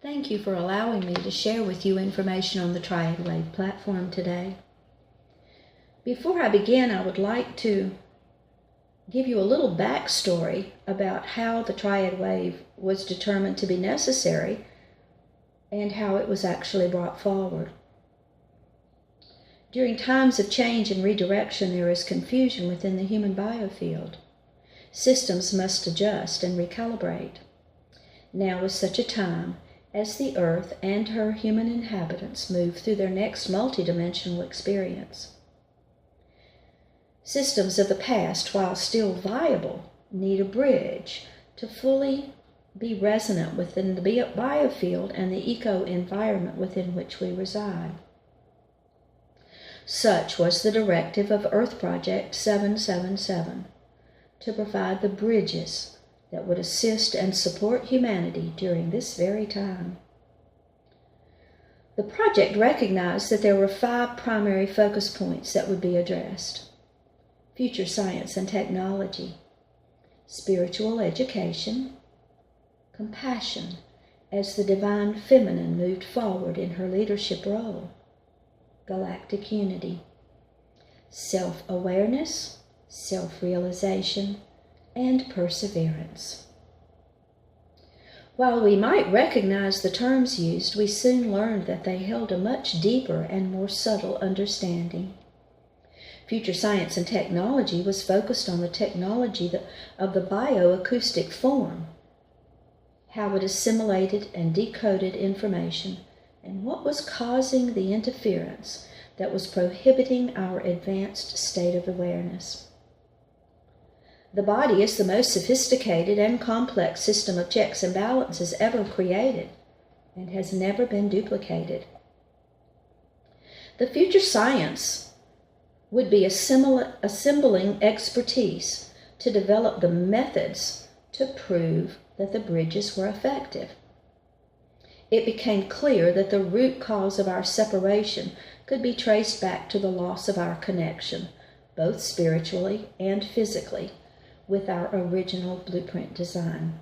Thank you for allowing me to share with you information on the Triad Wave Platform today. Before I begin, I would like to give you a little backstory about how the Triad Wave was determined to be necessary and how it was actually brought forward. During times of change and redirection, there is confusion within the human biofield. Systems must adjust and recalibrate. Now is such a time as the Earth and her human inhabitants move through their next multidimensional experience. Systems of the past, while still viable, need a bridge to fully be resonant within the biofield and the eco-environment within which we reside. Such was the directive of Earth Project 777, to provide the bridges that would assist and support humanity during this very time. The project recognized that there were 5 primary focus points that would be addressed: future science and technology, spiritual education, compassion as the divine feminine moved forward in her leadership role, galactic unity, self-awareness, self-realization, and perseverance. While we might recognize the terms used, we soon learned that they held a much deeper and more subtle understanding. Future science and technology was focused on the technology of the bioacoustic form, how it assimilated and decoded information, and what was causing the interference that was prohibiting our advanced state of awareness. The body is the most sophisticated and complex system of checks and balances ever created and has never been duplicated. The future science would be assembling expertise to develop the methods to prove that the bridges were effective. It became clear that the root cause of our separation could be traced back to the loss of our connection, both spiritually and physically, with our original blueprint design.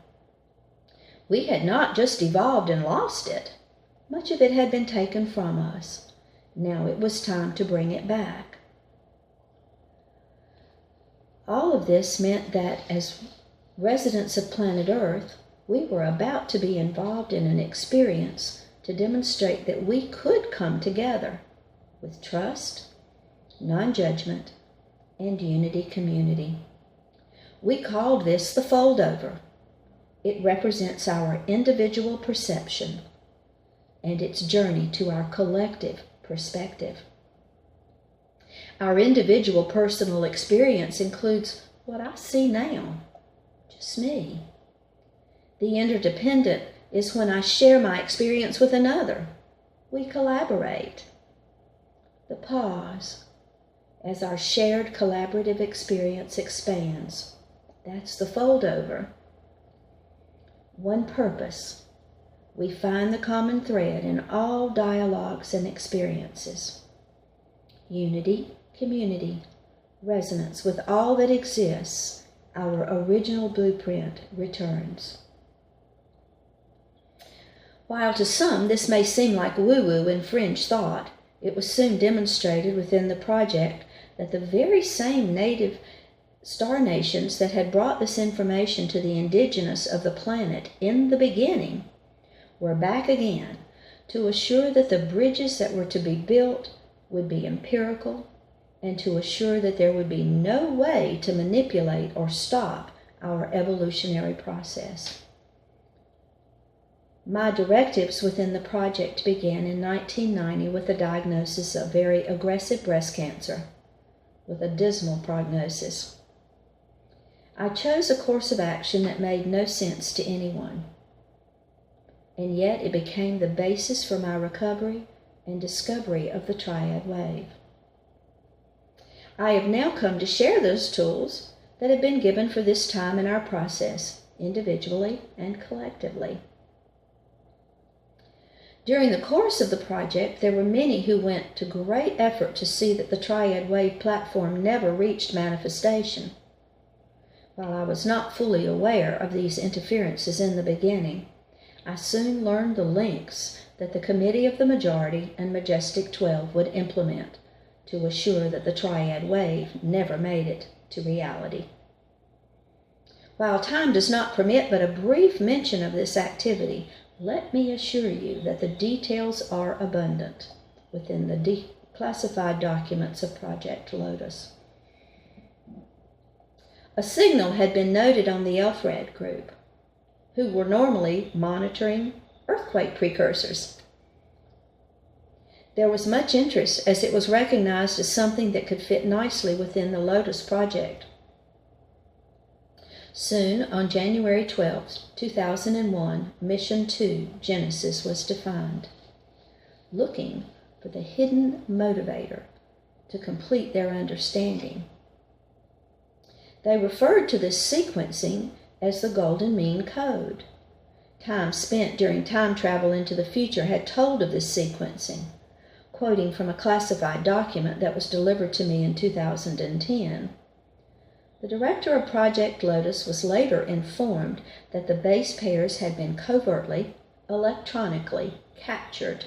We had not just evolved and lost it. Much of it had been taken from us. Now it was time to bring it back. All of this meant that as residents of planet Earth, we were about to be involved in an experience to demonstrate that we could come together with trust, non-judgment, and unity community. We called this the foldover. It represents our individual perception and its journey to our collective perspective. Our individual personal experience includes what I see now, just me. The interdependent is when I share my experience with another. We collaborate. The pause, as our shared collaborative experience expands. That's the foldover. One purpose. We find the common thread in all dialogues and experiences. Unity, community, resonance with all that exists. Our original blueprint returns. While to some this may seem like woo-woo and fringe thought, it was soon demonstrated within the project that the very same native star nations that had brought this information to the indigenous of the planet in the beginning were back again to assure that the bridges that were to be built would be empirical and to assure that there would be no way to manipulate or stop our evolutionary process. My directives within the project began in 1990 with the diagnosis of very aggressive breast cancer with a dismal prognosis. I chose a course of action that made no sense to anyone, and yet it became the basis for my recovery and discovery of the Triad Wave. I have now come to share those tools that have been given for this time in our process, individually and collectively. During the course of the project, there were many who went to great effort to see that the Triad Wave Platform never reached manifestation. While I was not fully aware of these interferences in the beginning, I soon learned the links that the Committee of the Majority and Majestic 12 would implement to assure that the Triad Wave never made it to reality. While time does not permit but a brief mention of this activity, let me assure you that the details are abundant within the declassified documents of Project Lotus. A signal had been noted on the Elfred group, who were normally monitoring earthquake precursors. There was much interest as it was recognized as something that could fit nicely within the Lotus project. Soon, on January 12, 2001, Mission 2, Genesis, was defined, looking for the hidden motivator to complete their understanding. They referred to this sequencing as the golden mean code. Time spent during time travel into the future had told of this sequencing. Quoting from a classified document that was delivered to me in 2010, the director of Project Lotus was later informed that the base pairs had been covertly, electronically captured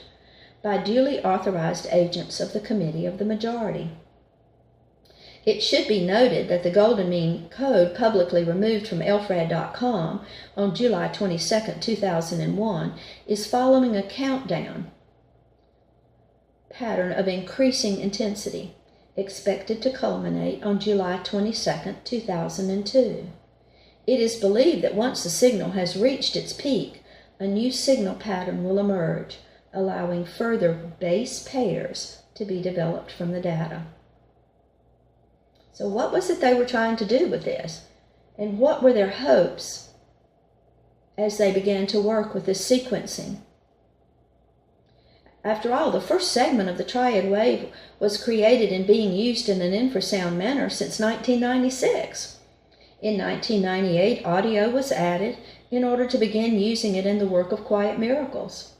by duly authorized agents of the Committee of the Majority. It should be noted that the golden mean code publicly removed from elfrad.com on July 22, 2001 is following a countdown pattern of increasing intensity, expected to culminate on July 22, 2002. It is believed that once the signal has reached its peak, a new signal pattern will emerge, allowing further base pairs to be developed from the data. So what was it they were trying to do with this? And what were their hopes as they began to work with this sequencing? After all, the first segment of the Triad Wave was created and being used in an infrasound manner since 1996. In 1998, audio was added in order to begin using it in the work of Quiet Miracles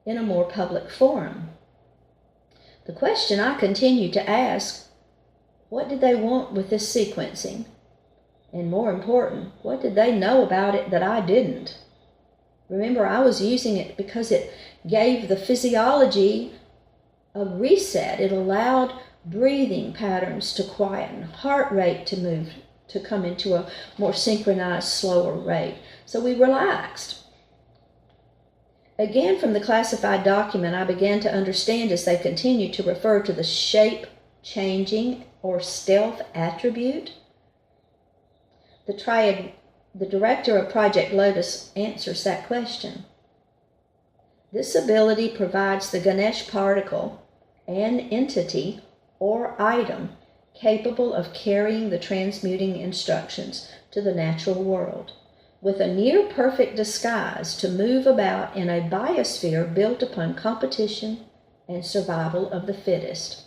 in a more public forum. The question I continue to ask, what did they want with this sequencing? And more important, what did they know about it that I didn't? Remember, I was using it because it gave the physiology a reset. It allowed breathing patterns to quieten, heart rate to move, to come into a more synchronized, slower rate. So we relaxed. Again, from the classified document, I began to understand as they continued to refer to the shape-changing or stealth attribute. The director of Project Lotus answers that question. This ability provides the Ganesh particle, an entity or item capable of carrying the transmuting instructions to the natural world, with a near-perfect disguise to move about in a biosphere built upon competition and survival of the fittest.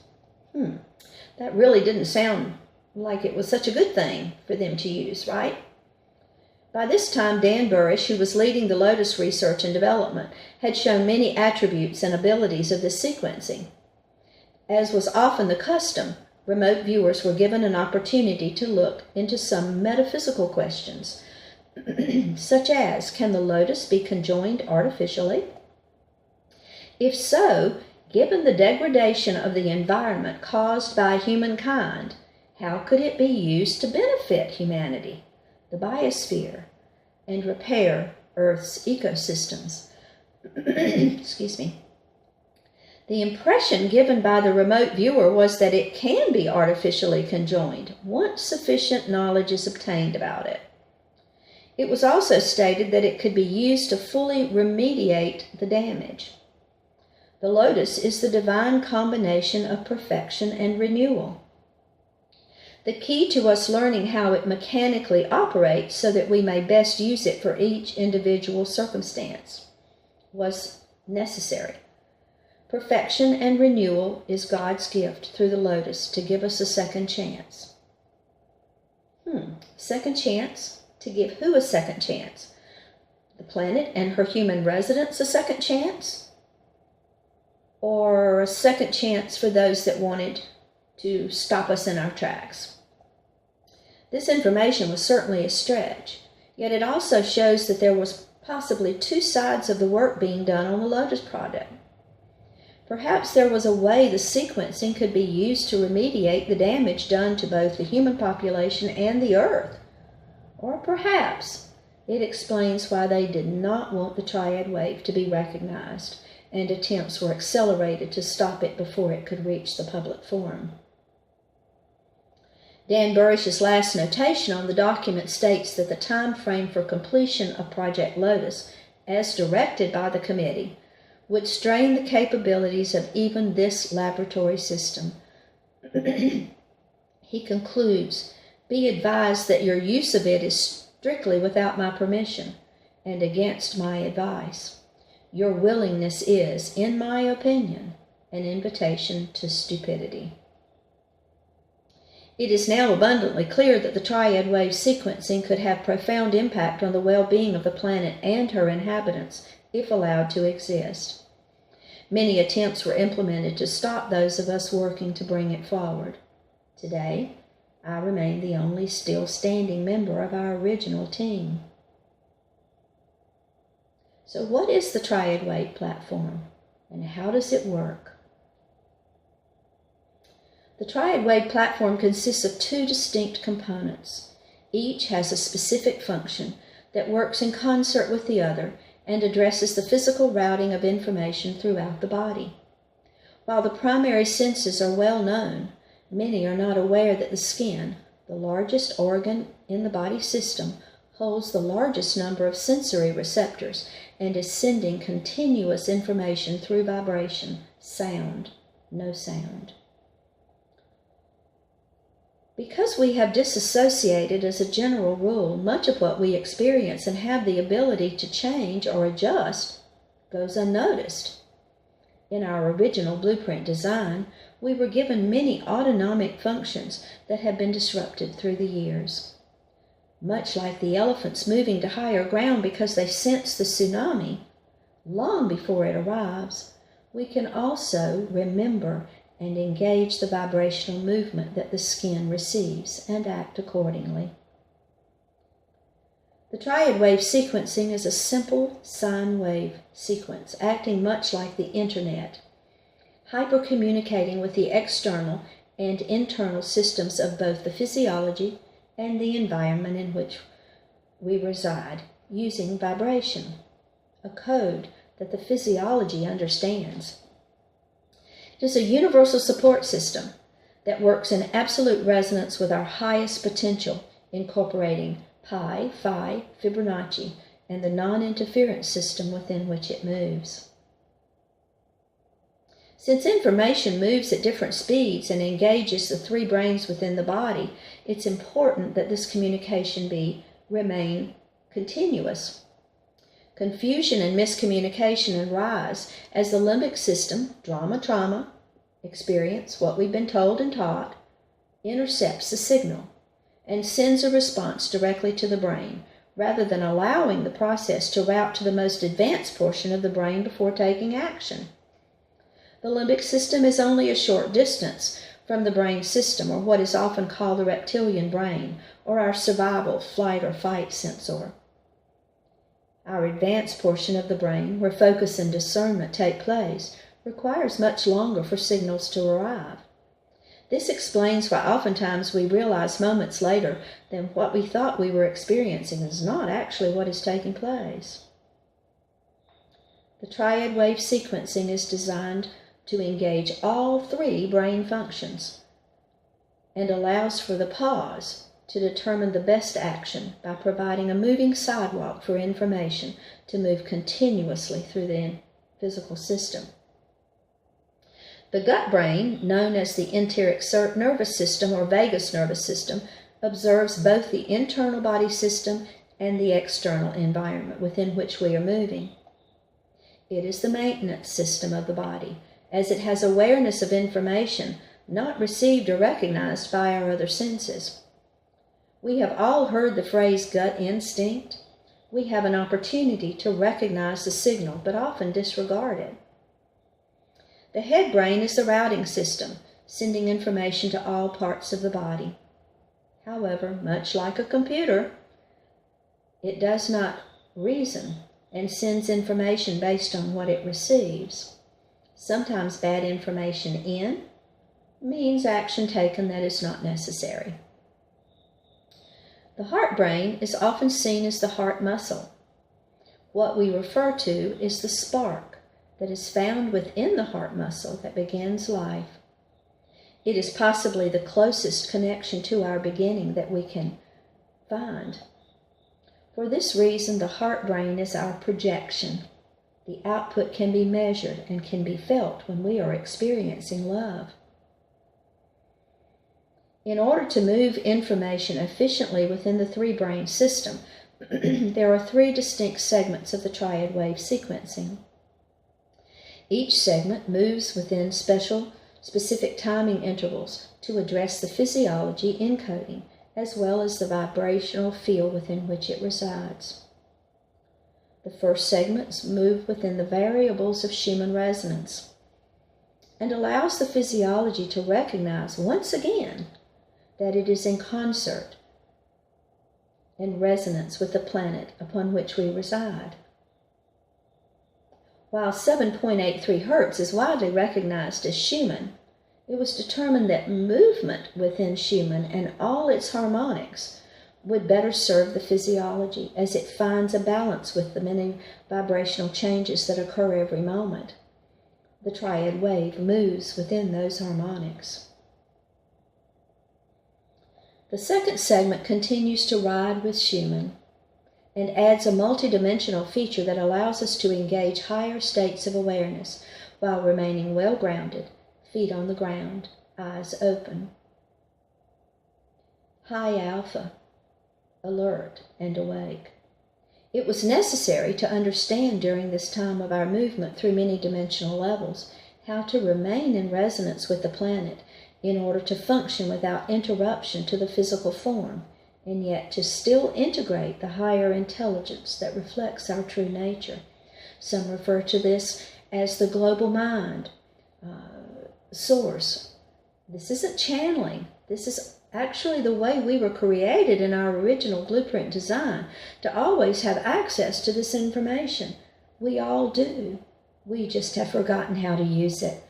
That really didn't sound like it was such a good thing for them to use, right? By this time, Dan Burish, who was leading the Lotus research and development, had shown many attributes and abilities of this sequencing. As was often the custom, remote viewers were given an opportunity to look into some metaphysical questions, such as, can the Lotus be conjoined artificially? If so, given the degradation of the environment caused by humankind, how could it be used to benefit humanity, the biosphere, and repair Earth's ecosystems? Excuse me. The impression given by the remote viewer was that it can be artificially conjoined once sufficient knowledge is obtained about it. It was also stated that it could be used to fully remediate the damage. The Lotus is the divine combination of perfection and renewal. The key to us learning how it mechanically operates so that we may best use it for each individual circumstance was necessary. Perfection and renewal is God's gift through the Lotus to give us a second chance. Second chance? To give who a second chance? The planet and her human residents a second chance? Or a second chance for those that wanted to stop us in our tracks? This information was certainly a stretch, yet it also shows that there was possibly two sides of the work being done on the Lotus product. Perhaps there was a way the sequencing could be used to remediate the damage done to both the human population and the Earth. Or perhaps it explains why they did not want the Triad Wave to be recognized, and attempts were accelerated to stop it before it could reach the public forum. Dan Burish's last notation on the document states that the time frame for completion of Project Lotus, as directed by the committee, would strain the capabilities of even this laboratory system. He concludes, "Be advised that your use of it is strictly without my permission and against my advice. Your willingness is, in my opinion, an invitation to stupidity." It is now abundantly clear that the Triad Wave sequencing could have profound impact on the well-being of the planet and her inhabitants if allowed to exist. Many attempts were implemented to stop those of us working to bring it forward. Today, I remain the only still standing member of our original team. So what is the Triad Wave Platform, and how does it work? The Triad Wave Platform consists of two distinct components. Each has a specific function that works in concert with the other and addresses the physical routing of information throughout the body. While the primary senses are well known, many are not aware that the skin, the largest organ in the body system, holds the largest number of sensory receptors and is sending continuous information through vibration, sound, no sound. Because we have disassociated as a general rule much of what we experience and have the ability to change or adjust goes unnoticed. In our original blueprint design, we were given many autonomic functions that have been disrupted through the years. Much like the elephants moving to higher ground because they sense the tsunami, long before it arrives, we can also remember and engage the vibrational movement that the skin receives and act accordingly. The Triad Wave sequencing is a simple sine wave sequence, acting much like the Internet, hyper-communicating with the external and internal systems of both the physiology and the environment in which we reside, using vibration, a code that the physiology understands. It is a universal support system that works in absolute resonance with our highest potential, incorporating pi, phi, Fibonacci, and the non-interference system within which it moves. Since information moves at different speeds and engages the three brains within the body, it's important that this communication remain continuous. Confusion and miscommunication arise as the limbic system, trauma, experience, what we've been told and taught, intercepts the signal and sends a response directly to the brain, rather than allowing the process to route to the most advanced portion of the brain before taking action. The limbic system is only a short distance from the brain system, or what is often called the reptilian brain, or our survival, flight, or fight sensor. Our advanced portion of the brain, where focus and discernment take place, requires much longer for signals to arrive. This explains why oftentimes we realize moments later that what we thought we were experiencing is not actually what is taking place. The Triad Wave sequencing is designed to engage all three brain functions and allows for the pause to determine the best action by providing a moving sidewalk for information to move continuously through the physical system. The gut brain, known as the enteric nervous system or vagus nervous system, observes both the internal body system and the external environment within which we are moving. It is the maintenance system of the body, as it has awareness of information not received or recognized by our other senses. We have all heard the phrase gut instinct. We have an opportunity to recognize the signal, but often disregard it. The head brain is the routing system, sending information to all parts of the body. However, much like a computer, it does not reason and sends information based on what it receives. Sometimes bad information in means action taken that is not necessary. The heart brain is often seen as the heart muscle. What we refer to is the spark that is found within the heart muscle that begins life. It is possibly the closest connection to our beginning that we can find. For this reason, the heart brain is our projection. The output can be measured and can be felt when we are experiencing love. In order to move information efficiently within the three-brain system, there are three distinct segments of the Triad Wave sequencing. Each segment moves within specific timing intervals to address the physiology encoding as well as the vibrational field within which it resides. The first segments move within the variables of Schumann resonance and allows the physiology to recognize once again that it is in concert and resonance with the planet upon which we reside. While 7.83 Hertz is widely recognized as Schumann, it was determined that movement within Schumann and all its harmonics would better serve the physiology as it finds a balance with the many vibrational changes that occur every moment. The Triad Wave moves within those harmonics. The second segment continues to ride with Schumann and adds a multidimensional feature that allows us to engage higher states of awareness while remaining well-grounded, feet on the ground, eyes open. High alpha, alert and awake. It was necessary to understand during this time of our movement through many dimensional levels how to remain in resonance with the planet in order to function without interruption to the physical form, and yet to still integrate the higher intelligence that reflects our true nature. Some refer to this as the global mind, source. This isn't channeling. This is actually the way we were created in our original blueprint design, to always have access to this information. We all do. We just have forgotten how to use it.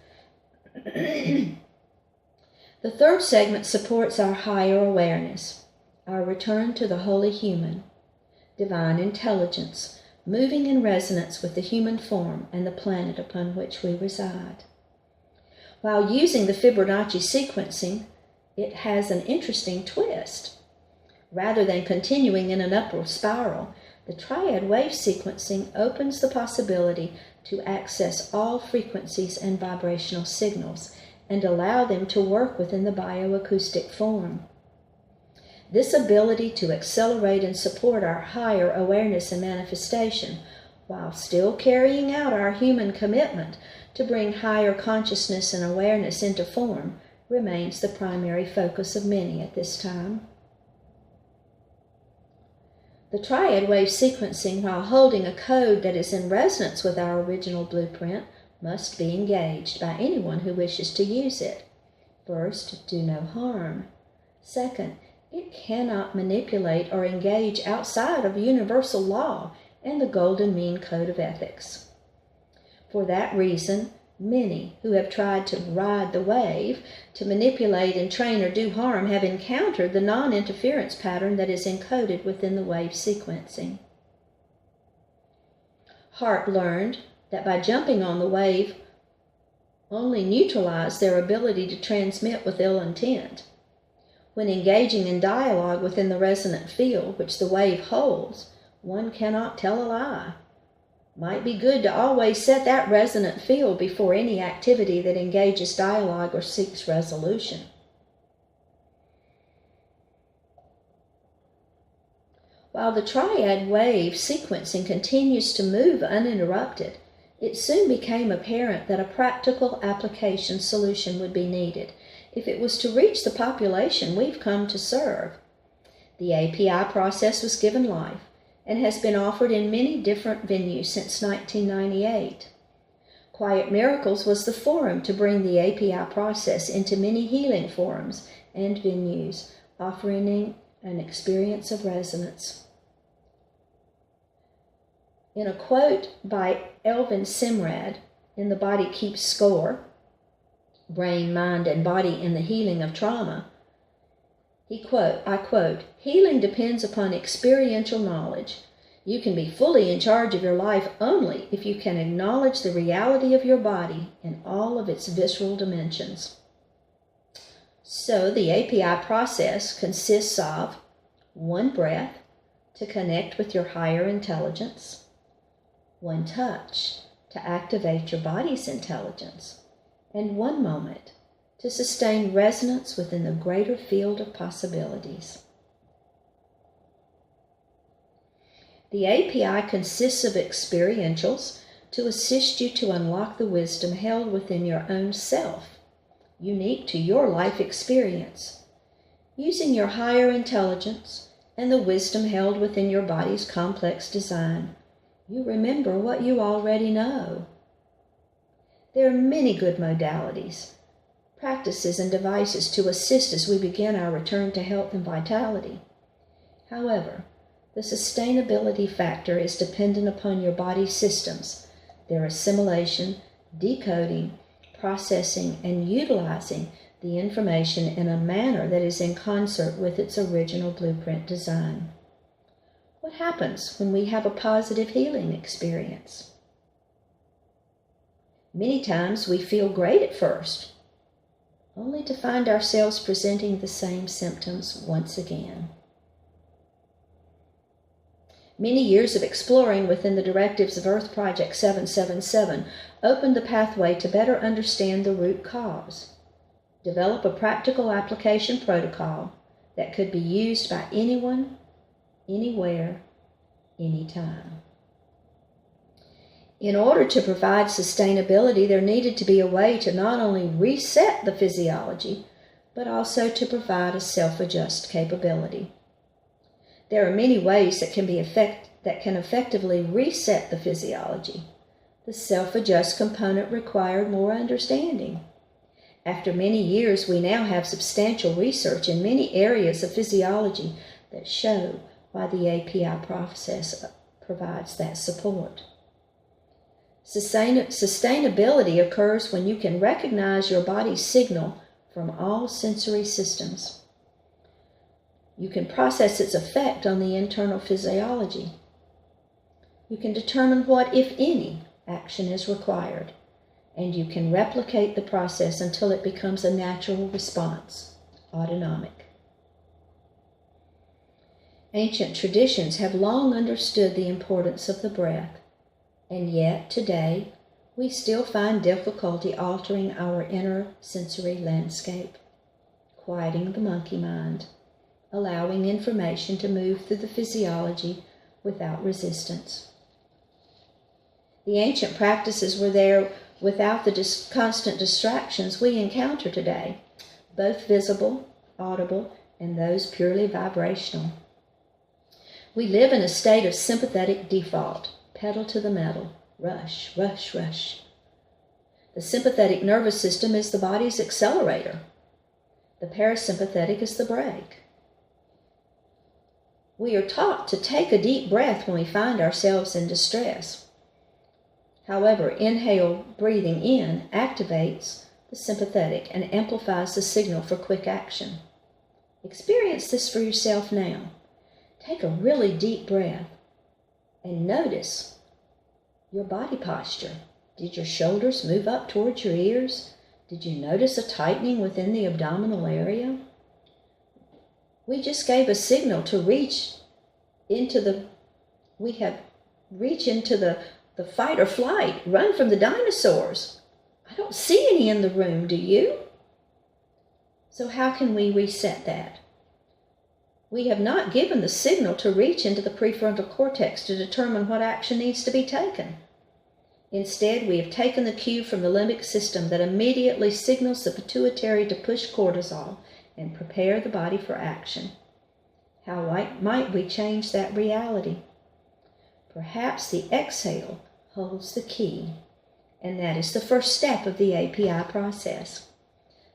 The third segment supports our higher awareness, our return to the holy human, divine intelligence, moving in resonance with the human form and the planet upon which we reside. While using the Fibonacci sequencing, it has an interesting twist. Rather than continuing in an upward spiral, the Triad Wave sequencing opens the possibility to access all frequencies and vibrational signals and allow them to work within the bioacoustic form. This ability to accelerate and support our higher awareness and manifestation, while still carrying out our human commitment to bring higher consciousness and awareness into form, remains the primary focus of many at this time. The Triad Wave sequencing, while holding a code that is in resonance with our original blueprint, must be engaged by anyone who wishes to use it. First, do no harm. Second, it cannot manipulate or engage outside of universal law and the golden mean code of ethics. For that reason, many who have tried to ride the wave, to manipulate and train or do harm, have encountered the non-interference pattern that is encoded within the wave sequencing. Hart learned that by jumping on the wave only neutralized their ability to transmit with ill intent. When engaging in dialogue within the resonant field which the wave holds, one cannot tell a lie. Might be good to always set that resonant field before any activity that engages dialogue or seeks resolution. While the Triad Wave sequencing continues to move uninterrupted, it soon became apparent that a practical application solution would be needed if it was to reach the population we've come to serve. The API process was given life and has been offered in many different venues since 1998. Quiet Miracles was the forum to bring the API process into many healing forums and venues, offering an experience of resonance. In a quote by Elvin Simrad in The Body Keeps Score, Brain, Mind, and Body in the Healing of Trauma, I quote, "Healing depends upon experiential knowledge. You can be fully in charge of your life only if you can acknowledge the reality of your body in all of its visceral dimensions." So the API process consists of 1 breath to connect with your higher intelligence, 1 touch to activate your body's intelligence, and 1 moment to sustain resonance within the greater field of possibilities. The API consists of experientials to assist you to unlock the wisdom held within your own self, unique to your life experience. Using your higher intelligence and the wisdom held within your body's complex design, you remember what you already know. There are many good modalities, practices, and devices to assist as we begin our return to health and vitality. However, the sustainability factor is dependent upon your body's systems, their assimilation, decoding, processing, and utilizing the information in a manner that is in concert with its original blueprint design. What happens when we have a positive healing experience? Many times we feel great at first, only to find ourselves presenting the same symptoms once again. Many years of exploring within the directives of Earth Project 777 opened the pathway to better understand the root cause, develop a practical application protocol that could be used by anyone, anywhere, anytime. In order to provide sustainability, there needed to be a way to not only reset the physiology, but also to provide a self-adjust capability. There are many ways that can effectively reset the physiology. The self-adjust component required more understanding. After many years, we now have substantial research in many areas of physiology that show why the API process provides that support. Sustainability occurs when you can recognize your body's signal from all sensory systems. You can process its effect on the internal physiology. You can determine what, if any, action is required, and you can replicate the process until it becomes a natural response, autonomic. Ancient traditions have long understood the importance of the breath, and yet today we still find difficulty altering our inner sensory landscape, quieting the monkey mind, allowing information to move through the physiology without resistance. The ancient practices were there without the constant distractions we encounter today, both visible, audible, and those purely vibrational. We live in a state of sympathetic default, pedal to the metal, rush, rush, rush. The sympathetic nervous system is the body's accelerator. The parasympathetic is the brake. We are taught to take a deep breath when we find ourselves in distress. However, inhale breathing in activates the sympathetic and amplifies the signal for quick action. Experience this for yourself now. Take a really deep breath and notice your body posture. Did your shoulders move up towards your ears? Did you notice a tightening within the abdominal area? We just gave a signal to reach into the fight or flight, run from the dinosaurs. I don't see any in the room, do you? So how can we reset that? We have not given the signal to reach into the prefrontal cortex to determine what action needs to be taken. Instead, we have taken the cue from the limbic system that immediately signals the pituitary to push cortisol and prepare the body for action. How might we change that reality? Perhaps the exhale holds the key, and that is the first step of the API process,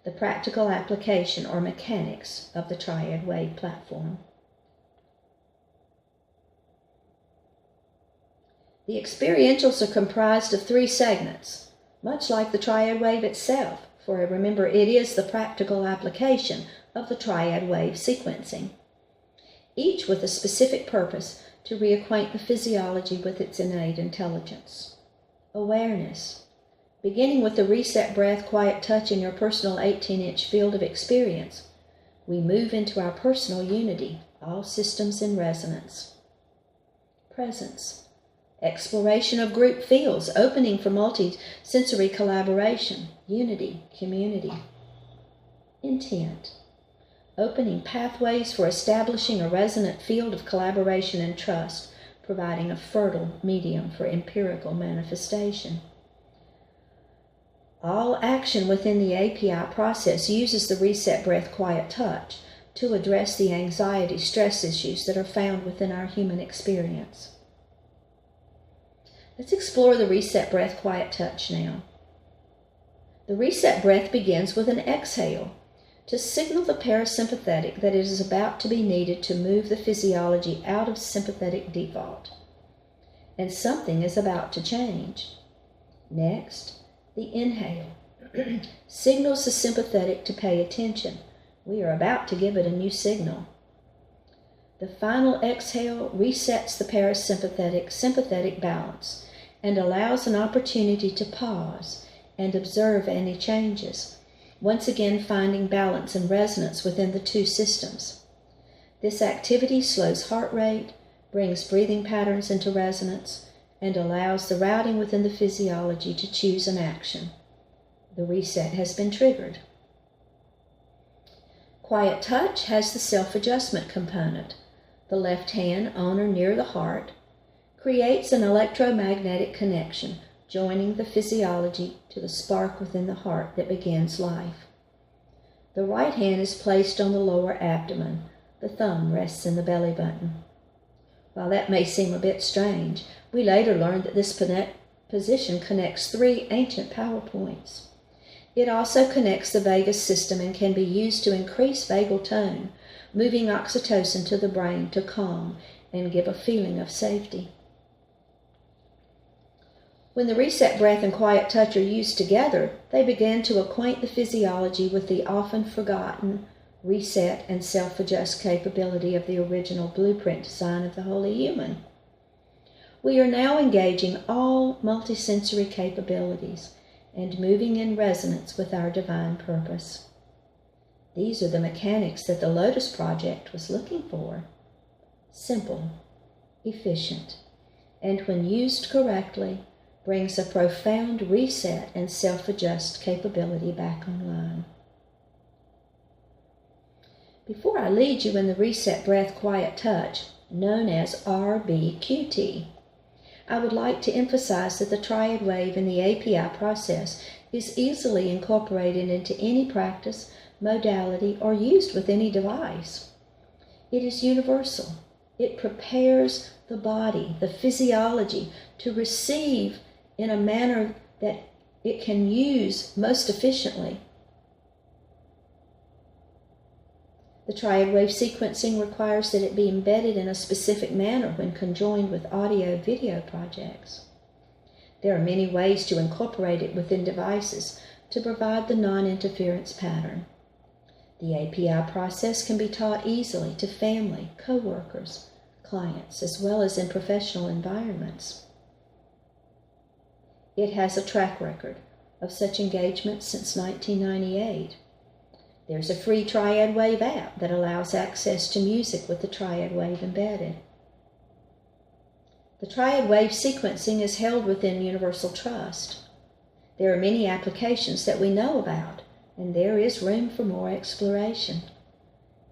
the practical application or mechanics of the Triad Wave Platform. The experientials are comprised of 3 segments, much like the triad wave itself, for remember, it is the practical application of the triad wave sequencing, each with a specific purpose to reacquaint the physiology with its innate intelligence. Awareness, beginning with the reset breath, quiet touch in your personal 18-inch field of experience, we move into our personal unity, all systems in resonance. Presence, exploration of group fields, opening for multi-sensory collaboration, unity, community. Intent, opening pathways for establishing a resonant field of collaboration and trust, providing a fertile medium for empirical manifestation. All action within the API process uses the reset breath, quiet touch to address the anxiety, stress issues that are found within our human experience. Let's explore the reset breath, quiet touch now. The reset breath begins with an exhale to signal the parasympathetic that it is about to be needed to move the physiology out of sympathetic default, and something is about to change. Next, the inhale signals the sympathetic to pay attention. We are about to give it a new signal. The final exhale resets the parasympathetic-sympathetic balance and allows an opportunity to pause and observe any changes, once again finding balance and resonance within the 2 systems. This activity slows heart rate, brings breathing patterns into resonance, and allows the routing within the physiology to choose an action. The reset has been triggered. Quiet touch has the self-adjustment component. The left hand on or near the heart creates an electromagnetic connection, joining the physiology to the spark within the heart that begins life. The right hand is placed on the lower abdomen. The thumb rests in the belly button. While that may seem a bit strange, we later learned that this position connects 3 ancient power points. It also connects the vagus system and can be used to increase vagal tone, moving oxytocin to the brain to calm and give a feeling of safety. When the reset breath and quiet touch are used together, they begin to acquaint the physiology with the often forgotten reset and self-adjust capability of the original blueprint design of the holy human. We are now engaging all multisensory capabilities and moving in resonance with our divine purpose. These are the mechanics that the Lotus Project was looking for. Simple, efficient, and when used correctly, brings a profound reset and self-adjust capability back online. Before I lead you in the reset breath, quiet touch, known as RBQT, I would like to emphasize that the triad wave in the API process is easily incorporated into any practice, modality, or used with any device. It is universal. It prepares the body, the physiology, to receive in a manner that it can use most efficiently. The triad wave sequencing requires that it be embedded in a specific manner when conjoined with audio-video projects. There are many ways to incorporate it within devices to provide the non-interference pattern. The API process can be taught easily to family, co-workers, clients, as well as in professional environments. It has a track record of such engagements since 1998. There's a free Triad Wave app that allows access to music with the Triad Wave embedded. The Triad Wave sequencing is held within Universal Trust. There are many applications that we know about, and there is room for more exploration.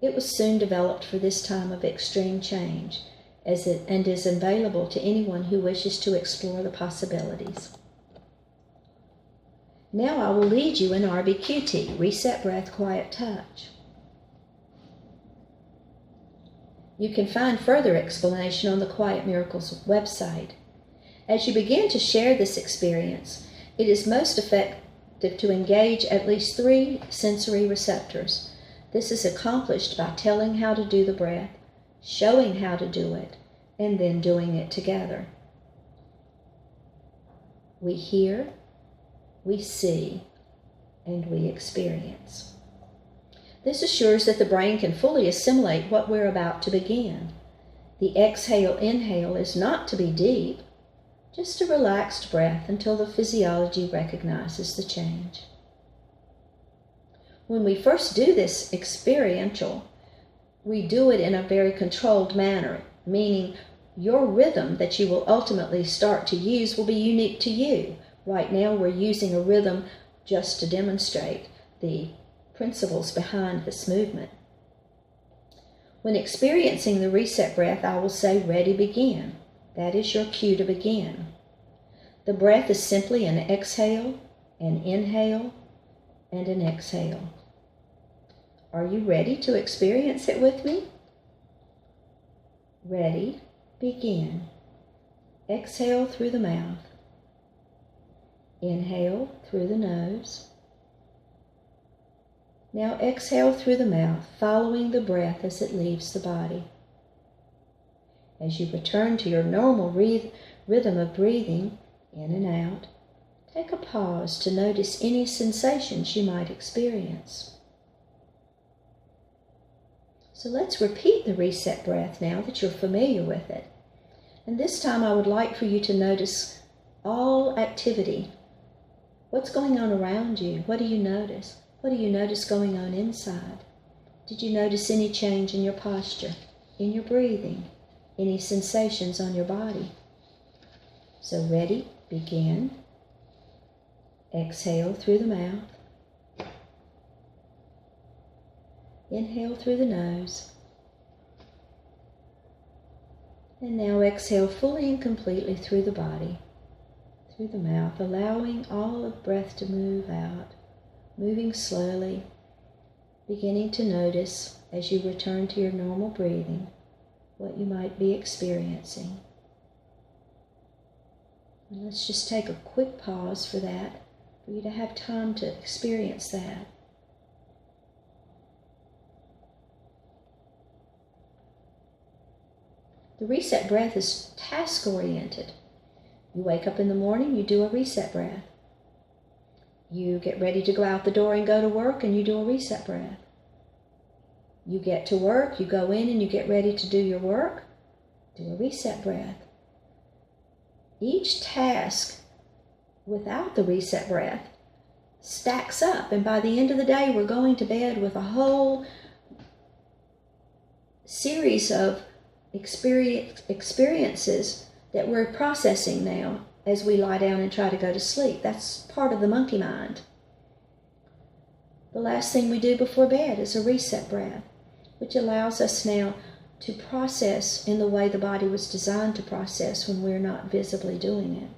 It was soon developed for this time of extreme change, and is available to anyone who wishes to explore the possibilities. Now I will lead you in RBQT, Reset Breath, Quiet Touch. You can find further explanation on the Quiet Miracles website. As you begin to share this experience, it is most effective to engage at least 3 sensory receptors. This is accomplished by telling how to do the breath, showing how to do it, and then doing it together. we hear, we see, and we experience. This assures that the brain can fully assimilate what we're about to begin. The exhale-inhale is not to be deep, just a relaxed breath until the physiology recognizes the change. When we first do this experiential, we do it in a very controlled manner, meaning your rhythm that you will ultimately start to use will be unique to you. Right now we're using a rhythm just to demonstrate the principles behind this movement. When experiencing the reset breath, I will say, ready, begin. That is your cue to begin. The breath is simply an exhale, an inhale, and an exhale. Are you ready to experience it with me? Ready, begin. Exhale through the mouth. Inhale through the nose. Now exhale through the mouth, following the breath as it leaves the body. As you return to your normal rhythm of breathing, in and out, take a pause to notice any sensations you might experience. So let's repeat the reset breath now that you're familiar with it. And this time I would like for you to notice all activity. What's going on around you? What do you notice? What do you notice going on inside? Did you notice any change in your posture, in your breathing, any sensations on your body? So ready, begin. Exhale through the mouth. Inhale through the nose. And now exhale fully and completely through the body, through the mouth, allowing all of breath to move out, moving slowly, beginning to notice as you return to your normal breathing what you might be experiencing. And let's just take a quick pause for that, for you to have time to experience that. The reset breath is task-oriented. You wake up in the morning, you do a reset breath. You get ready to go out the door and go to work, and you do a reset breath. You get to work, you go in and you get ready to do your work, do a reset breath. Each task without the reset breath stacks up, and by the end of the day, we're going to bed with a whole series of experiences that we're processing now as we lie down and try to go to sleep. That's part of the monkey mind. The last thing we do before bed is a reset breath, which allows us now to process in the way the body was designed to process when we're not visibly doing it.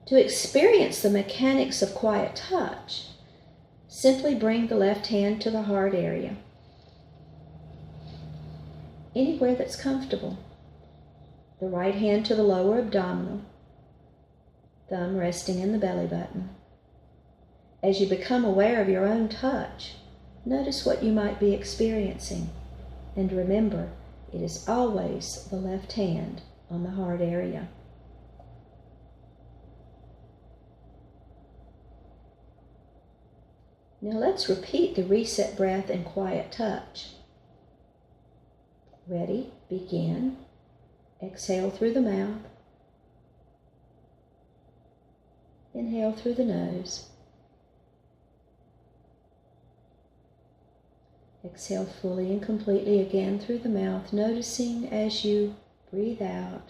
To experience the mechanics of quiet touch, simply bring the left hand to the heart area, anywhere that's comfortable. The right hand to the lower abdominal, thumb resting in the belly button. As you become aware of your own touch, notice what you might be experiencing. And remember, it is always the left hand on the heart area. Now let's repeat the reset breath and quiet touch. Ready, begin. Exhale through the mouth. Inhale through the nose. Exhale fully and completely again through the mouth, noticing as you breathe out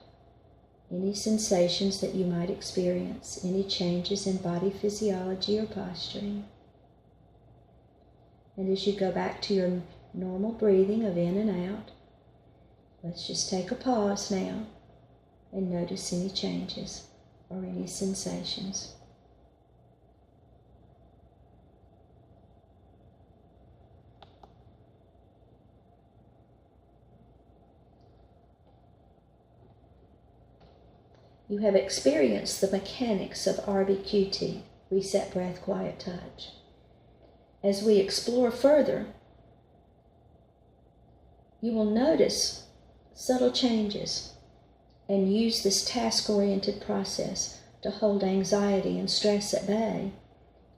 any sensations that you might experience, any changes in body physiology or posturing. And as you go back to your normal breathing of in and out, let's just take a pause now and notice any changes or any sensations. You have experienced the mechanics of RBQT, reset breath, quiet touch. As we explore further, you will notice subtle changes and use this task-oriented process to hold anxiety and stress at bay,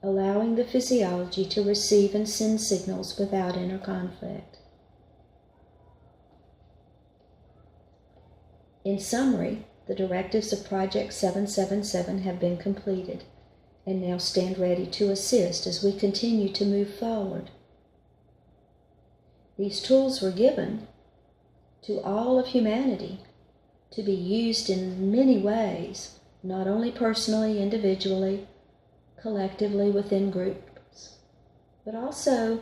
allowing the physiology to receive and send signals without inner conflict. In summary, the directives of Project 777 have been completed and now stand ready to assist as we continue to move forward. These tools were given to all of humanity to be used in many ways, not only personally, individually, collectively within groups, but also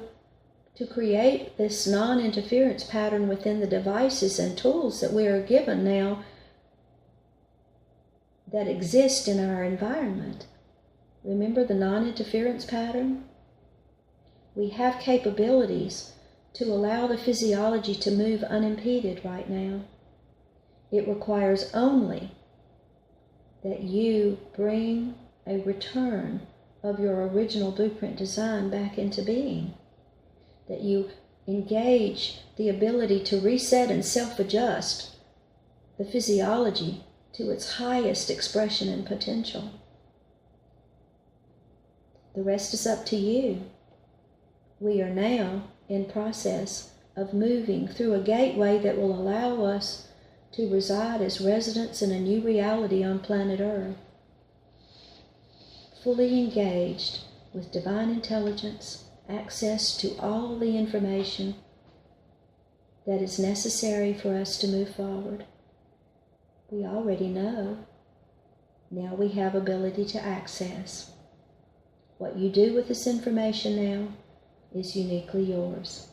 to create this non-interference pattern within the devices and tools that we are given now that exist in our environment. Remember the non-interference pattern? We have capabilities to allow the physiology to move unimpeded right now. It requires only that you bring a return of your original blueprint design back into being, that you engage the ability to reset and self-adjust the physiology to its highest expression and potential. The rest is up to you. We are now in process of moving through a gateway that will allow us to reside as residents in a new reality on planet Earth, fully engaged with divine intelligence, access to all the information that is necessary for us to move forward. We already know. Now we have ability to access. What you do with this information now is uniquely yours.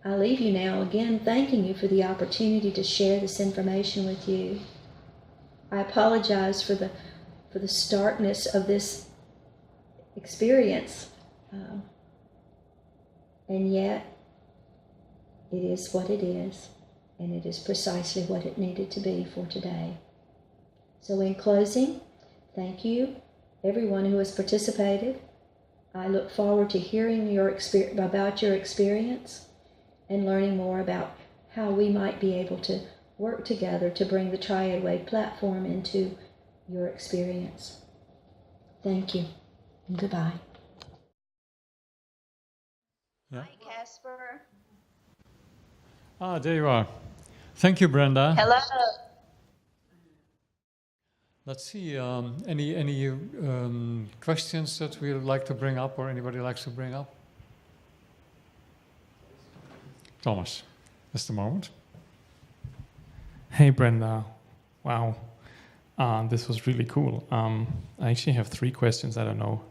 I leave you now again thanking you for the opportunity to share this information with you. I apologize for the starkness of this experience, and yet it is what it is, and it is precisely what it needed to be for today. So in closing, thank you everyone who has participated. I look forward to hearing about your experience and learning more about how we might be able to work together to bring the Triad Wave Platform into your experience. Thank you, and goodbye. Yeah. Hi, Casper. Ah, there you are. Thank you, Brenda. Hello. Let's see, any questions that we would like to bring up or anybody likes to bring up? Thomas, just a moment. Hey, Brenda. Wow. This was really cool. I actually have 3 questions. I don't know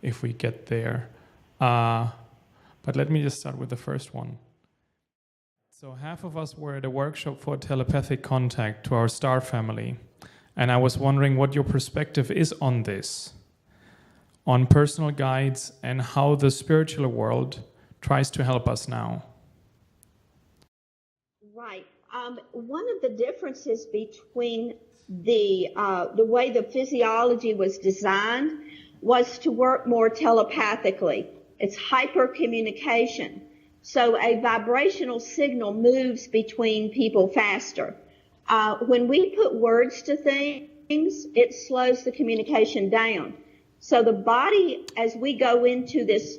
if we get there. But let me just start with the first one. So half of us were at a workshop for telepathic contact to our star family. And I was wondering what your perspective is on this, on personal guides and how the spiritual world tries to help us now. Right. One of the differences between the way the physiology was designed was to work more telepathically. It's hypercommunication. So a vibrational signal moves between people faster. When we put words to things, it slows the communication down. So the body, as we go into this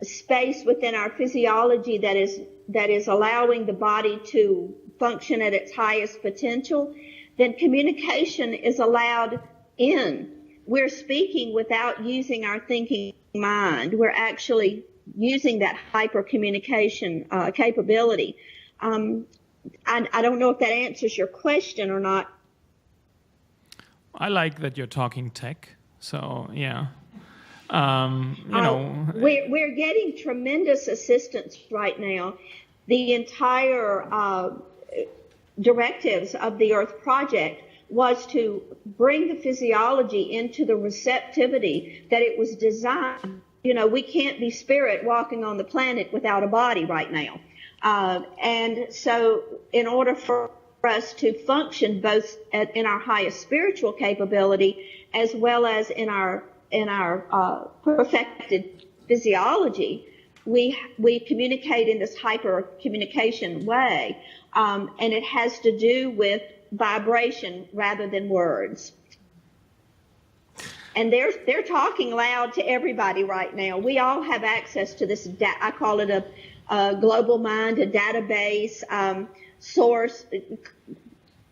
space within our physiology that is allowing the body to function at its highest potential, then communication is allowed in. We're speaking without using our thinking mind. We're actually using that hypercommunication capability. I don't know if that answers your question or not. I like that you're talking tech, so yeah. We're getting tremendous assistance right now. The entire directives of the Earth Project was to bring the physiology into the receptivity that it was designed. You know, we can't be spirit walking on the planet without a body right now. And so in order for us to function both in our highest spiritual capability as well as in our perfected physiology, we communicate in this hyper communication way, and it has to do with vibration rather than words. And they're talking loud to everybody right now. We all have access to this. I call it a global mind, a database, source,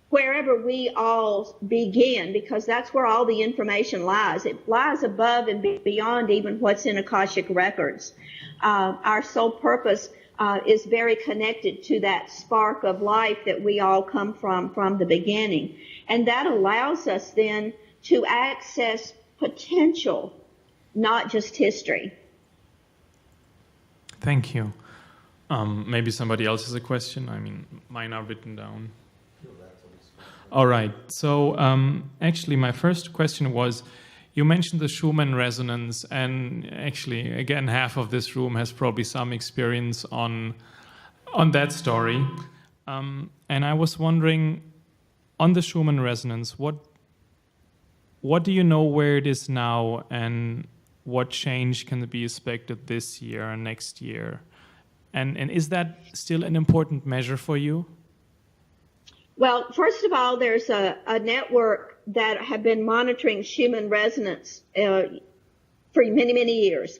wherever we all begin, because that's where all the information lies. It lies above and beyond even what's in Akashic records. Our sole purpose is very connected to that spark of life that we all come from the beginning. And that allows us then to access potential, not just history. Thank you. Maybe somebody else has a question. I mean, mine are written down. All right. So actually, my first question was, you mentioned the Schumann resonance, and actually, again, half of this room has probably some experience on that story. And I was wondering, on the Schumann resonance, what do you know where it is now, and what change can be expected this year and next year? And is that still an important measure for you? Well, first of all, there's a network that have been monitoring Schumann resonance for many, many years.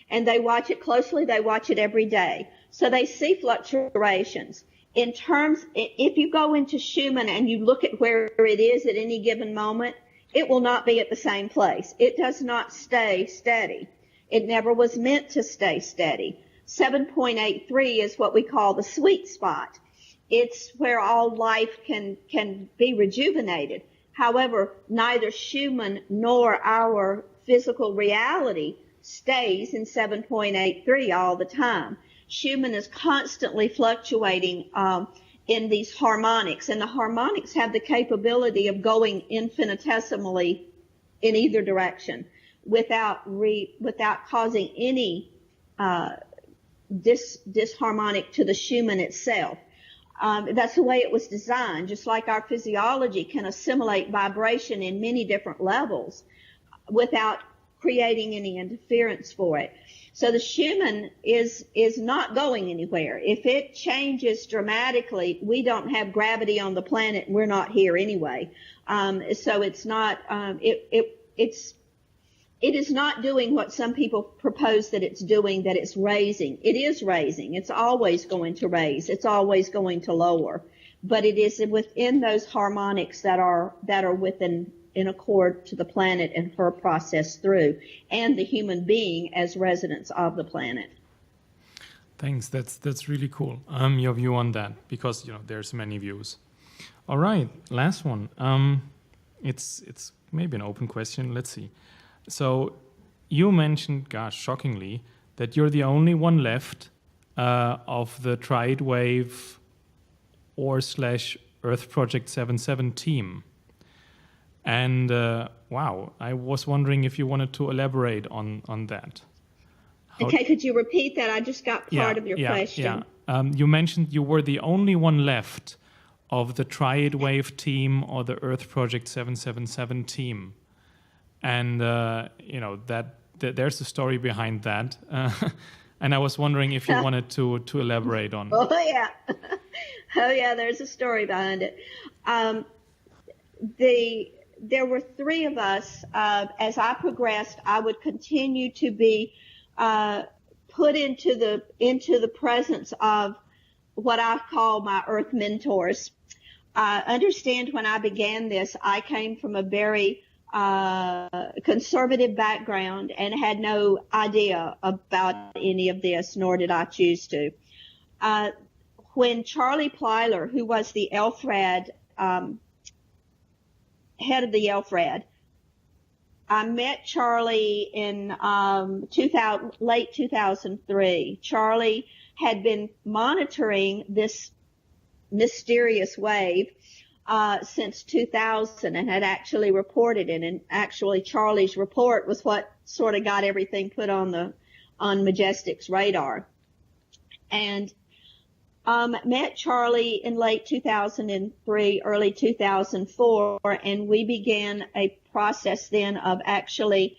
And they watch it closely. They watch it every day. So they see fluctuations. In terms, if you go into Schumann and you look at where it is at any given moment, it will not be at the same place. It does not stay steady. It never was meant to stay steady. 7.83 is what we call the sweet spot. It's where all life can be rejuvenated. However, neither Schumann nor our physical reality stays in 7.83 all the time. Schumann is constantly fluctuating in these harmonics, and the harmonics have the capability of going infinitesimally in either direction without causing any disharmonic to the Schumann itself. That's the way it was designed. Just like our physiology can assimilate vibration in many different levels without creating any interference for it. So the Schumann is not going anywhere. If it changes dramatically, we don't have gravity on the planet, and we're not here anyway. So it's not. It is not doing what some people propose that it's doing, that it's raising. It is raising. It's always going to raise. It's always going to lower. But it is within those harmonics that are in accord to the planet and her process through, and the human being as residents of the planet. Thanks. That's really cool. Your view on that, because there's many views. All right, last one. It's maybe an open question. Let's see. So you mentioned, shockingly, that you're the only one left of the Triad Wave /Earth Project 77 team. And wow, I was wondering if you wanted to elaborate on that. Okay, could you repeat that? I just got part of your question. Yeah. You mentioned you were the only one left of the Triad Wave team or the Earth Project 777 team. And, that there's a story behind that. And I was wondering if you wanted to elaborate on it. Oh, yeah. Oh, yeah, there's a story behind it. There were three of us. As I progressed, I would continue to be put into the presence of what I call my Earth mentors. Understand, when I began this, I came from a very conservative background and had no idea about any of this, nor did I choose to. When Charlie Plyler, who was the ELFRAD, head of the ELFRAD, I met Charlie in late 2003. Charlie had been monitoring this mysterious wave since 2000 and had actually reported it. And actually, Charlie's report was what sort of got everything put on Majestic's radar. And met Charlie in late 2003, early 2004, and we began a process then of actually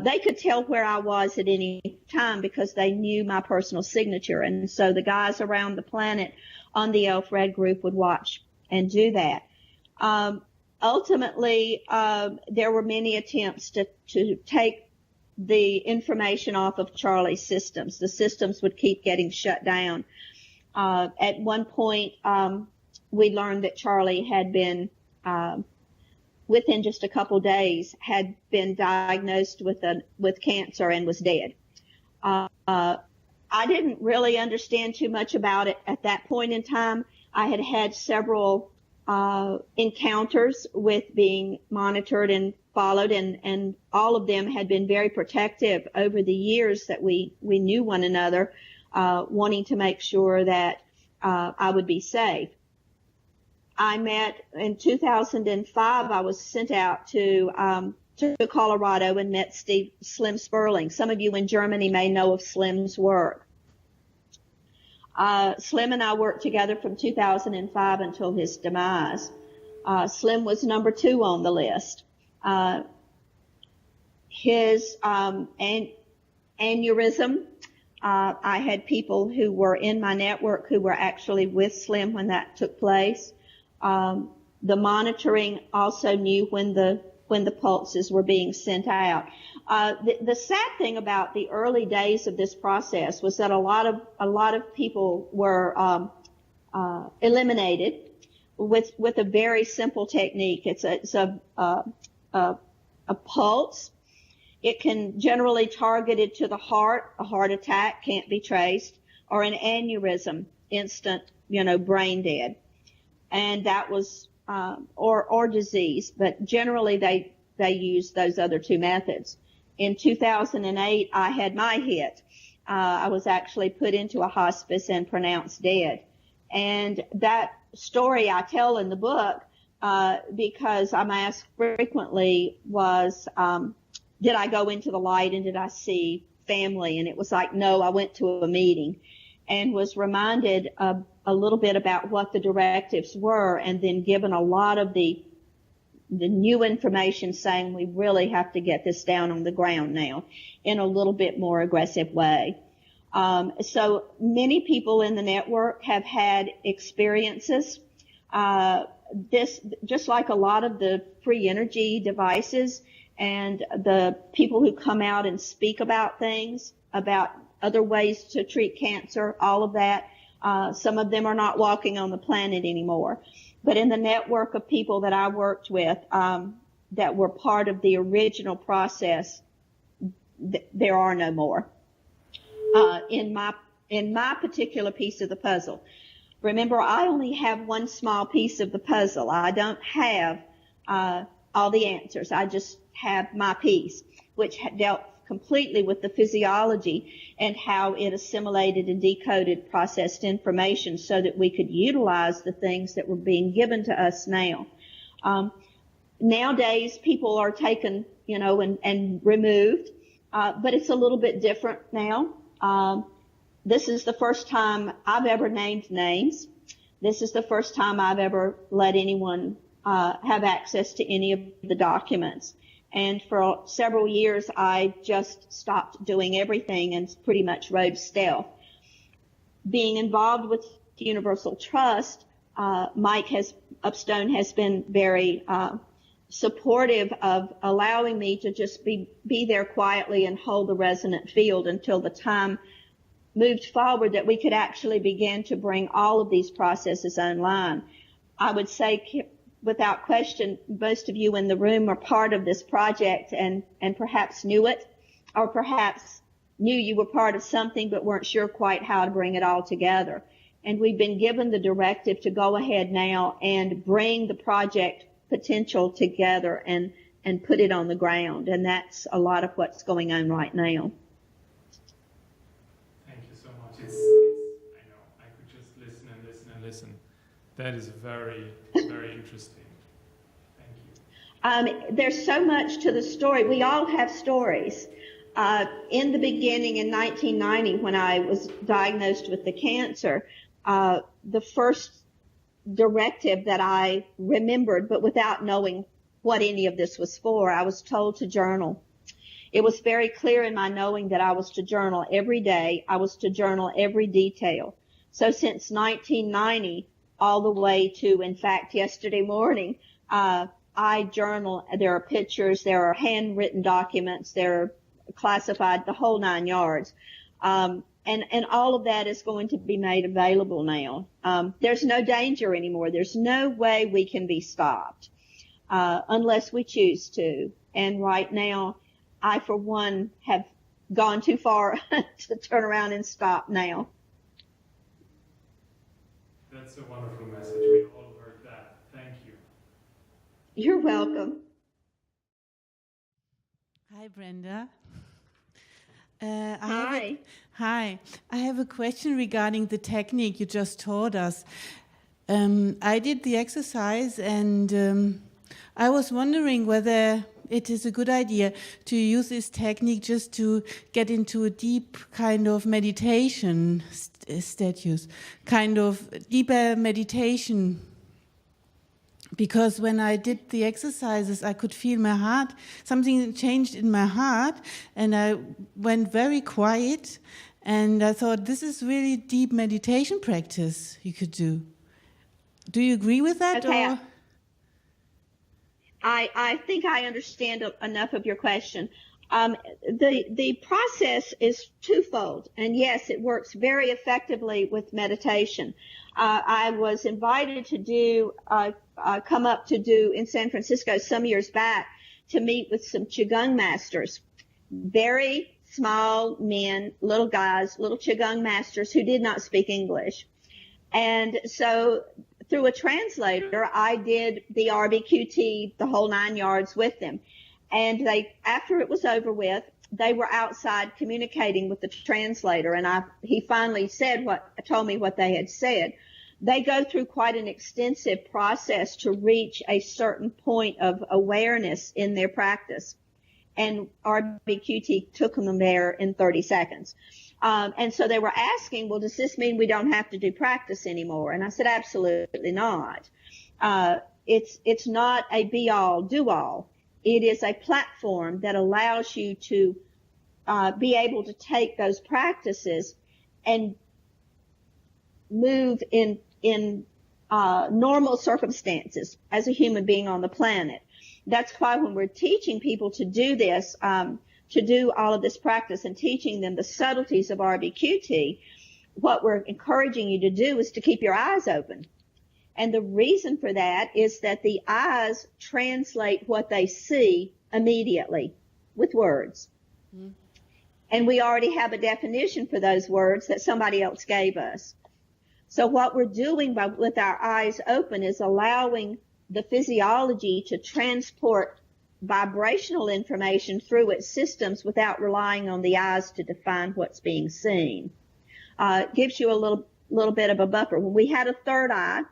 They could tell where I was at any time because they knew my personal signature. And so the guys around the planet on the ELF-RED group would watch and do that. Ultimately, there were many attempts to take the information off of Charlie's systems. The systems would keep getting shut down. At one point, we learned that Charlie had been, within just a couple days, had been diagnosed with cancer and was dead. I didn't really understand too much about it at that point in time. I had had several encounters with being monitored and followed, and all of them had been very protective over the years that we knew one another, wanting to make sure that I would be safe. I met in 2005. I was sent out to Colorado and met Slim Sperling. Some of you in Germany may know of Slim's work. Slim and I worked together from 2005 until his demise. Slim was number 2 on the list. His aneurysm, I had people who were in my network who were actually with Slim when that took place. The monitoring also knew when the pulses were being sent out. The sad thing about the early days of this process was that a lot of people were eliminated with a very simple technique. It's a pulse. It can generally targeted to the heart. A heart attack can't be traced, or an aneurysm, instant, brain dead. And that was, or disease, but generally they use those other 2 methods. In 2008, I had my hit. I was actually put into a hospice and pronounced dead. And that story I tell in the book, because I'm asked frequently was, did I go into the light and did I see family? And it was like, no, I went to a meeting and was reminded a little bit about what the directives were, and then given a lot of the new information saying we really have to get this down on the ground now in a little bit more aggressive way. So many people in the network have had experiences. This, just like a lot of the free energy devices and the people who come out and speak about things, about other ways to treat cancer, all of that, some of them are not walking on the planet anymore. But in the network of people that I worked with, that were part of the original process, there are no more. In my particular piece of the puzzle. Remember, I only have one small piece of the puzzle. I don't have all the answers. I just have my piece, which dealt completely with the physiology and how it assimilated and decoded processed information so that we could utilize the things that were being given to us now. Nowadays, people are taken, and removed, but it's a little bit different now. This is the first time I've ever named names. This is the first time I've ever let anyone have access to any of the documents. And for several years, I just stopped doing everything and pretty much rode stealth. Being involved with Universal Trust, Mike Upstone has been very supportive of allowing me to just be there quietly and hold the resonant field until the time moved forward that we could actually begin to bring all of these processes online. I would say, without question, most of you in the room are part of this project and perhaps knew it, or perhaps knew you were part of something but weren't sure quite how to bring it all together. And we've been given the directive to go ahead now and bring the project potential together and put it on the ground. And that's a lot of what's going on right now. Thank you so much. I know, I could just listen and listen and listen. That is very, very interesting. Thank you. There's so much to the story. We all have stories. In the beginning, in 1990, when I was diagnosed with the cancer, the first directive that I remembered, but without knowing what any of this was for, I was told to journal. It was very clear in my knowing that I was to journal every day. I was to journal every detail. So since 1990, all the way to, in fact, yesterday morning, I journal. There are pictures, there are handwritten documents, there are classified, the whole 9 yards. And all of that is going to be made available now. There's no danger anymore. There's no way we can be stopped, unless we choose to. And right now, I, for one, have gone too far to turn around and stop now. That's a wonderful message. We all heard that. Thank you. You're welcome. Hi, Brenda. Hi. Hi. I have a question regarding the technique you just taught us. I did the exercise, and I was wondering whether it is a good idea to use this technique just to get into a deep kind of meditation status, kind of deeper meditation. Because when I did the exercises, I could feel my heart, something changed in my heart, and I went very quiet, and I thought, this is really deep meditation practice you could do. Do you agree with that? Okay. Or? I think I understand enough of your question. The process is twofold, and yes, it works very effectively with meditation. I was invited to come up to do in San Francisco some years back to meet with some Qigong masters, very small men, little guys, little Qigong masters who did not speak English. And so through a translator, I did the RBQT, the whole 9 yards with them. And after it was over with, they were outside communicating with the translator, and he finally told me what they had said. They go through quite an extensive process to reach a certain point of awareness in their practice. And RBQT took them there in 30 seconds. And so they were asking, well, does this mean we don't have to do practice anymore? And I said, absolutely not. It's not a be-all, do-all. It is a platform that allows you to be able to take those practices and move in normal circumstances as a human being on the planet. That's why when we're teaching people to do this, to do all of this practice and teaching them the subtleties of RBQT, what we're encouraging you to do is to keep your eyes open. And the reason for that is that the eyes translate what they see immediately with words. Mm-hmm. And we already have a definition for those words that somebody else gave us. So what we're doing with our eyes open is allowing the physiology to transport vibrational information through its systems without relying on the eyes to define what's being seen. It gives you a little bit of a buffer. When we had a third eye,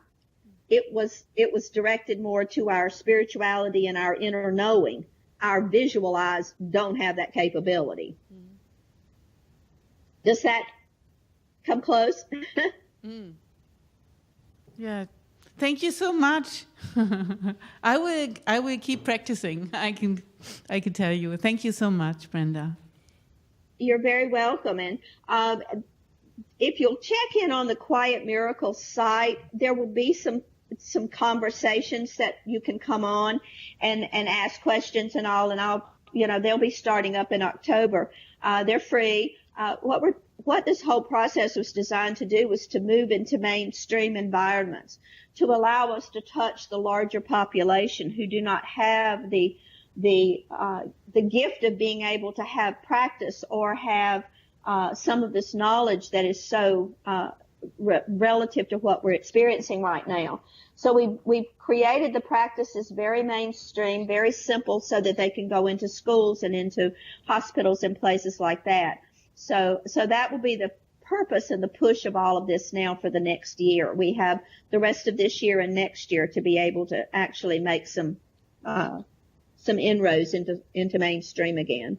it was directed more to our spirituality and our inner knowing. Our visual eyes don't have that capability. Mm. Does that come close? Mm. Yeah. Thank you so much. I will keep practicing. I can tell you. Thank you so much, Brenda. You're very welcome. And if you'll check in on the Quiet Miracle site, there will be some conversations that you can come on and ask questions and all. And they'll be starting up in October. They're free. What this whole process was designed to do was to move into mainstream environments, to allow us to touch the larger population who do not have the gift of being able to have practice or have some of this knowledge that is so relative to what we're experiencing right now. So we've created the practices very mainstream, very simple, so that they can go into schools and into hospitals and places like that. So that will be the purpose and the push of all of this now for the next year. We have the rest of this year and next year to be able to actually make some inroads into mainstream again.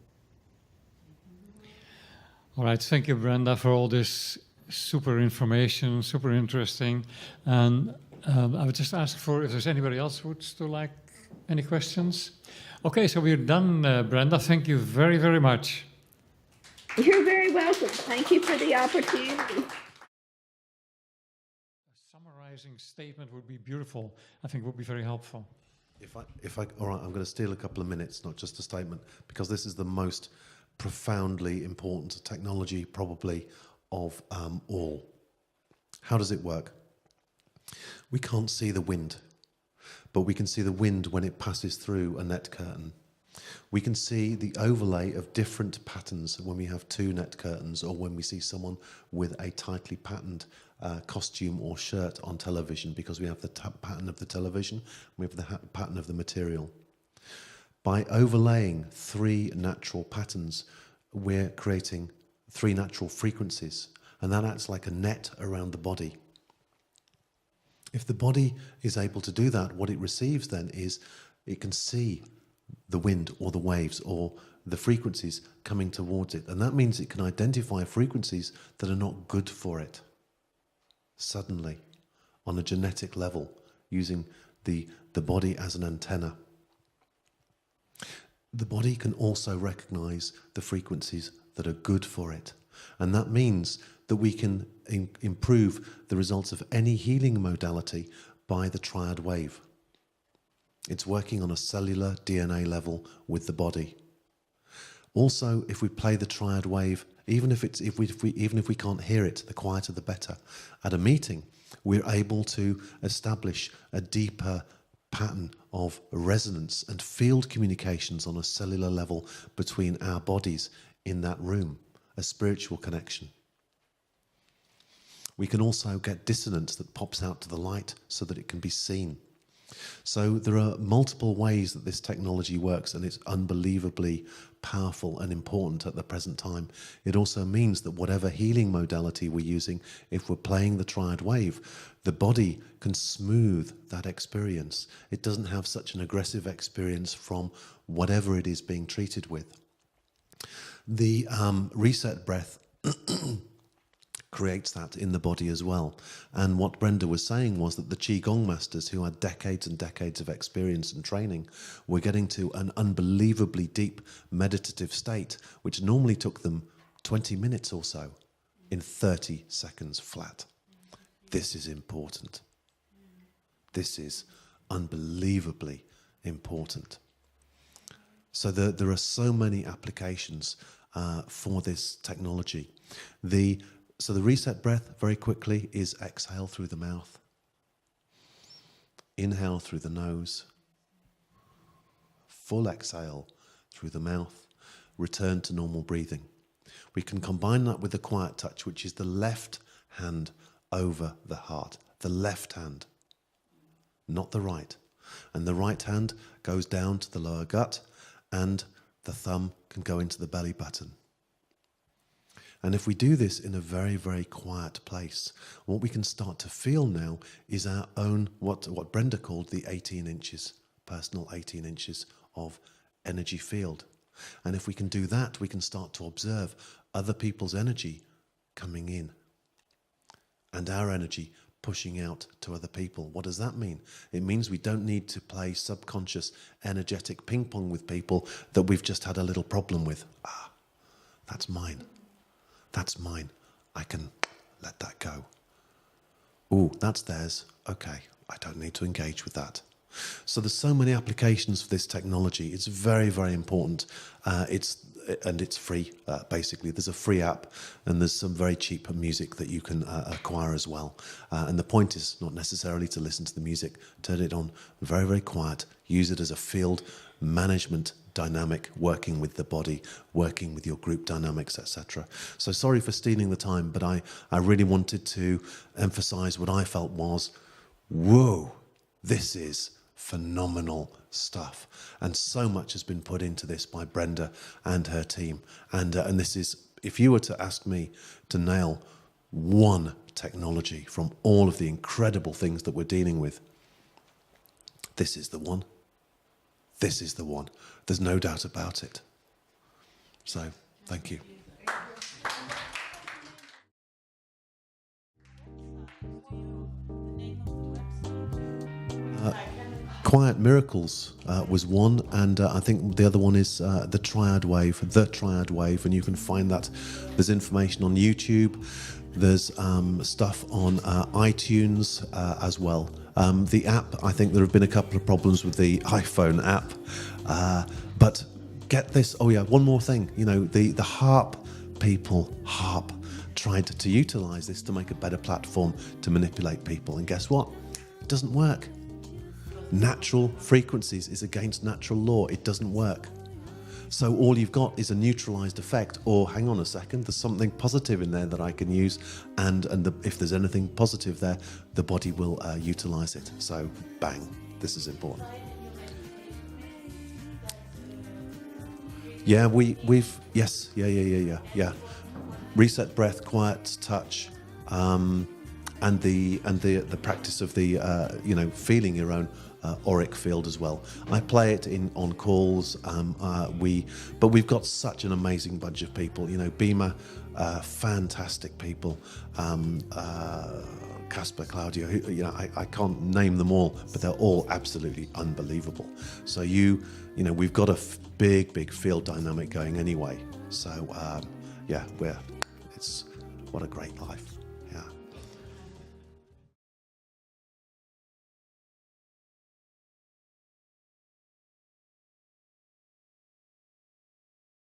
All right, thank you, Brenda, for all this super information, super interesting. And I would just ask if there's anybody else who would still like any questions. Okay, so we're done, Brenda. Thank you very, very much. You're very welcome. Thank you for the opportunity. A summarizing statement would be beautiful. I think would be very helpful. All right, I'm going to steal a couple of minutes, not just a statement, because this is the most profoundly important technology probably of all. How does it work? We can't see the wind, but we can see the wind when it passes through a net curtain. We can see the overlay of different patterns when we have two net curtains, or when we see someone with a tightly patterned costume or shirt on television, because we have the pattern of the television, we have the pattern of the material. By overlaying three natural patterns, we're creating three natural frequencies, and that acts like a net around the body. If the body is able to do that, what it receives then is it can see the wind or the waves or the frequencies coming towards it. And that means it can identify frequencies that are not good for it suddenly on a genetic level, using the body as an antenna. The body can also recognize the frequencies that are good for it. And that means that we can improve the results of any healing modality by the Triad Wave. It's working on a cellular DNA level with the body. Also, if we play the Triad Wave, even if we can't hear it, the quieter the better. At a meeting, we're able to establish a deeper pattern of resonance and field communications on a cellular level between our bodies in that room, a spiritual connection. We can also get dissonance that pops out to the light so that it can be seen. So there are multiple ways that this technology works, and it's unbelievably powerful and important at the present time. It also means that whatever healing modality we're using, if we're playing the Triad Wave, the body can smooth that experience. It doesn't have such an aggressive experience from whatever it is being treated with. The reset breath creates that in the body as well. And what Brenda was saying was that the Qigong masters, who had decades and decades of experience and training, were getting to an unbelievably deep meditative state, which normally took them 20 minutes or so, in 30 seconds flat. This is important. This is unbelievably important. So there are so many applications for this technology. So the reset breath, very quickly, is exhale through the mouth. Inhale through the nose. Full exhale through the mouth. Return to normal breathing. We can combine that with the quiet touch, which is the left hand over the heart. The left hand, not the right. And the right hand goes down to the lower gut, and the thumb can go into the belly button. And if we do this in a very, very quiet place, what we can start to feel now is our own, what Brenda called the 18 inches, personal 18 inches of energy field. And if we can do that, we can start to observe other people's energy coming in and our energy pushing out to other people. What does that mean? It means we don't need to play subconscious energetic ping pong with people that we've just had a little problem with. That's mine. That's mine. I can let that go. Ooh, that's theirs. Okay, I don't need to engage with that. So there's so many applications for this technology. It's very, very important. It's free, basically. There's a free app, and there's some very cheap music that you can acquire as well. And the point is not necessarily to listen to the music. Turn it on very, very quiet. Use it as a field management dynamic, working with the body, working with your group dynamics, etc. So sorry for stealing the time, but I really wanted to emphasize what I felt was, whoa, this is phenomenal stuff. And so much has been put into this by Brenda and her team. And this is, if you were to ask me to nail one technology from all of the incredible things that we're dealing with, this is the one. This is the one. There's no doubt about it. So, thank you. Quiet Miracles was one, and I think the other one is the Triad Wave, and you can find that. There's information on YouTube. There's stuff on iTunes as well. The app, I think there have been a couple of problems with the iPhone app, but get this. Oh yeah, one more thing. You know, the harp people, tried to utilize this to make a better platform to manipulate people, and guess what? It doesn't work. Natural frequencies is against natural law. It doesn't work. So all you've got is a neutralized effect, or hang on a second, there's something positive in there that I can use, and if there's anything positive there, the body will utilize it. So bang, this is important. Yeah, we've yes, yeah. Reset breath, quiet touch, and the practice of the feeling your own auric field as well. I play it on calls. But we've got such an amazing bunch of people. You know, Biere, fantastic people. Casper, Claudio, I can't name them all, but they're all absolutely unbelievable. So we've got a big field dynamic going anyway. So what a great life.